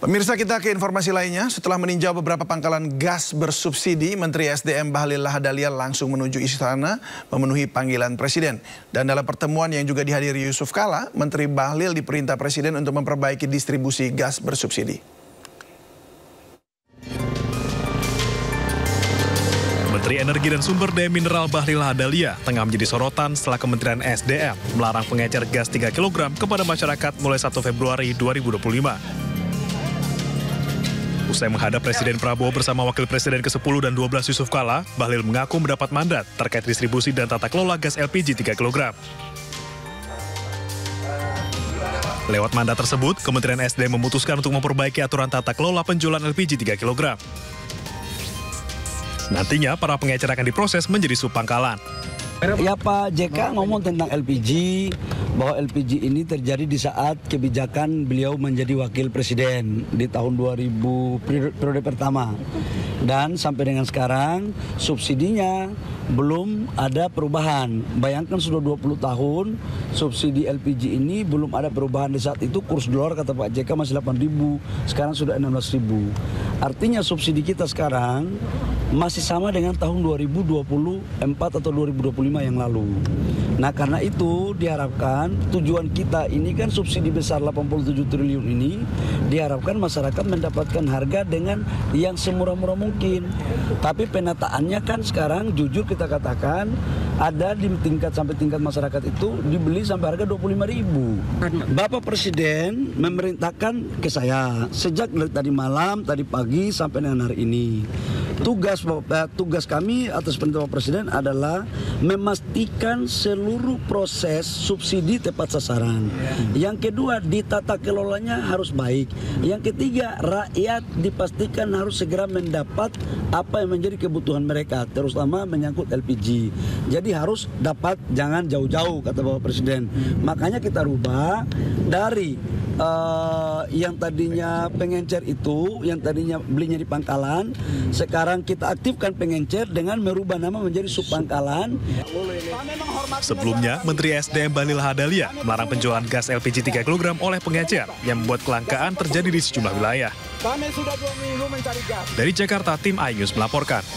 Pemirsa, kita ke informasi lainnya. Setelah meninjau beberapa pangkalan gas bersubsidi, Menteri SDM Bahlil Lahadalia langsung menuju istana memenuhi panggilan Presiden. Dan dalam pertemuan yang juga dihadiri Yusuf Kala, Menteri Bahlil diperintah Presiden untuk memperbaiki distribusi gas bersubsidi. Menteri Energi dan Sumber Daya Mineral Bahlil Lahadalia tengah menjadi sorotan setelah Kementerian SDM melarang pengecer gas 3 kg kepada masyarakat mulai 1 Februari 2025. Usai menghadap Presiden Prabowo bersama Wakil Presiden ke-10 dan 12 Yusuf Kala, Bahlil mengaku mendapat mandat terkait distribusi dan tata kelola gas LPG 3 kg. Lewat mandat tersebut, Kementerian SDM memutuskan untuk memperbaiki aturan tata kelola penjualan LPG 3 kg. Nantinya, para pengecer akan diproses menjadi subpangkalan. Ya, Pak JK ngomong tentang LPG, bahwa LPG ini terjadi di saat kebijakan beliau menjadi wakil presiden di tahun 2000 periode pertama. Dan sampai dengan sekarang subsidinya belum ada perubahan. Bayangkan sudah 20 tahun subsidi LPG ini belum ada perubahan. Di saat itu kurs dolar kata Pak JK masih 8.000, sekarang sudah 16.000. Artinya subsidi kita sekarang masih sama dengan tahun 2024 atau 2025 yang lalu. Nah, karena itu diharapkan tujuan kita ini kan subsidi besar 87 triliun ini, diharapkan masyarakat mendapatkan harga dengan yang semurah-murah mungkin. Tapi penataannya kan sekarang jujur kita katakan ada di sampai tingkat masyarakat itu dibeli sampai harga 25.000. Bapak Presiden memerintahkan ke saya sejak dari tadi malam, tadi pagi sampai dengan hari ini. Tugas kami atas perintah Bapak Presiden adalah memastikan seluruh proses subsidi tepat sasaran. Yang kedua, ditata kelolanya harus baik. Yang ketiga, rakyat dipastikan harus segera mendapat apa yang menjadi kebutuhan mereka, terutama menyangkut LPG. Jadi harus dapat, jangan jauh-jauh kata Bapak Presiden. Makanya kita rubah dari yang tadinya pengencer itu, yang tadinya belinya di pangkalan, sekarang kita aktifkan pengencer dengan merubah nama menjadi subpangkalan. Sebelumnya, Menteri SDM Bahlil Lahadalia melarang penjualan gas LPG 3 kg oleh pengecer yang membuat kelangkaan terjadi di sejumlah wilayah. Kami sudah 2 minggu mencari gas. Dari Jakarta, tim iNews melaporkan.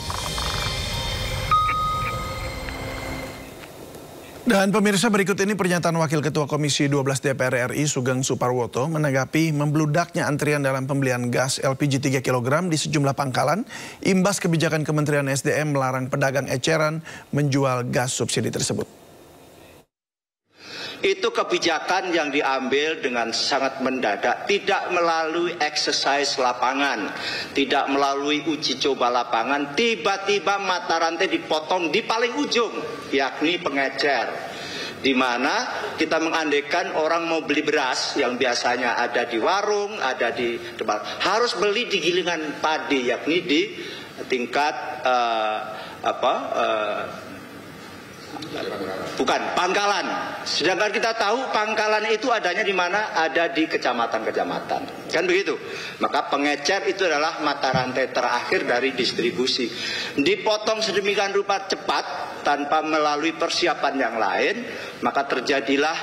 Dan pemirsa, berikut ini pernyataan Wakil Ketua Komisi 12 DPR RI Sugeng Suparwoto menanggapi membludaknya antrian dalam pembelian gas LPG 3 kg di sejumlah pangkalan imbas kebijakan Kementerian SDM melarang pedagang eceran menjual gas subsidi tersebut. Itu kebijakan yang diambil dengan sangat mendadak, tidak melalui exercise lapangan, tidak melalui uji coba lapangan, tiba-tiba mata rantai dipotong di paling ujung, yakni pengecer. Di mana kita mengandaikan orang mau beli beras yang biasanya ada di warung, ada di tempat, harus beli di gilingan padi, yakni di tingkat bukan pangkalan. Sedangkan kita tahu pangkalan itu adanya di mana? Ada di kecamatan-kecamatan. Kan begitu? Maka pengecer itu adalah mata rantai terakhir dari distribusi. Dipotong sedemikian rupa cepat tanpa melalui persiapan yang lain, maka terjadilah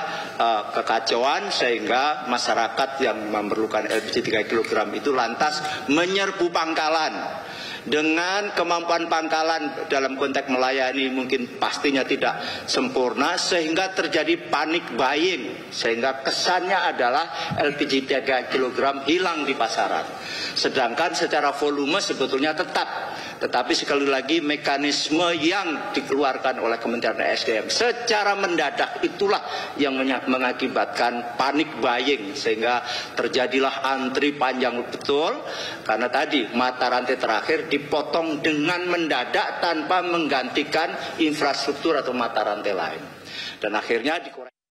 kekacauan sehingga masyarakat yang memerlukan LPG 3 kg itu lantas menyerbu pangkalan. Dengan kemampuan pangkalan dalam konteks melayani mungkin pastinya tidak sempurna, sehingga terjadi panik buying, sehingga kesannya adalah LPG 3 kg hilang di pasaran. Sedangkan secara volume sebetulnya tetap. Tetapi sekali lagi mekanisme yang dikeluarkan oleh Kementerian SDM secara mendadak itulah yang mengakibatkan panik buying, sehingga terjadilah antri panjang betul karena tadi mata rantai terakhir dipotong dengan mendadak tanpa menggantikan infrastruktur atau mata rantai lain. Dan akhirnya dikurangi.